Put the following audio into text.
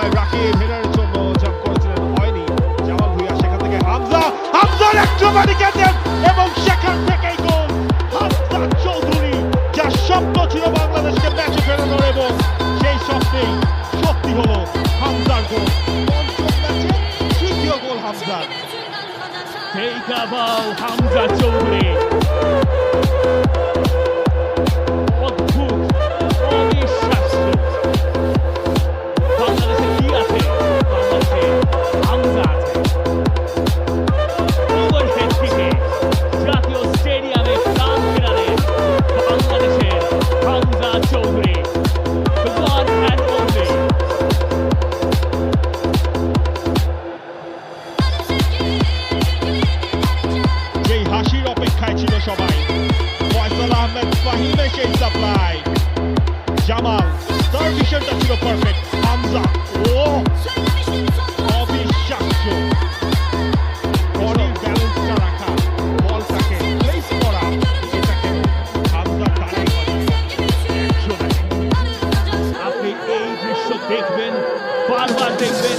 হামলায় রাকিব হেডারের জন্য জাম্প করেছিলেন, হয়নি। জামাল ভুঁইয়া, সেখান থেকে হামজার অ্যাক্রোব্যাটিক অ্যাটেম্প এবং সেখান থেকেই গোল হামজা চৌধুরী। যার স্বপ্ন ছিল বাংলাদেশকে ম্যাচে ফেরানোর এবং সেই স্বপ্নেই সত্যি হলো হামজার গোল। পঞ্চম ম্যাচে তৃতীয় গোল হামজার। Take a bow, Hamza Chowdhury. অদ্ভুত, অবিশ্বাস্য। বাংলাদেশে কি আছে? বাংলাদেশে হামজা আছে। ওভারহেড থেকে জাতীয় স্টেডিয়ামে প্রাণ ফেরালেন বাংলাদেশের Hamza Chowdhury. The one and only. যেই হাসির অপেক্ষায় ছিল সবাই, ফয়সাল আহমেদ ফাহিমের সেই সাপ্লাই। জামাল, তার ভিশনটা ছিল পারফেক্ট। হামজা, ও অবিশ্বাস্য। বডির ব্যালেন্সটা রাখা, বলটাকে প্লেস করা, এটাকে হামজা তারাই করে। আপনি এই দৃশ্য দেখবেন, বারবার দেখবেন।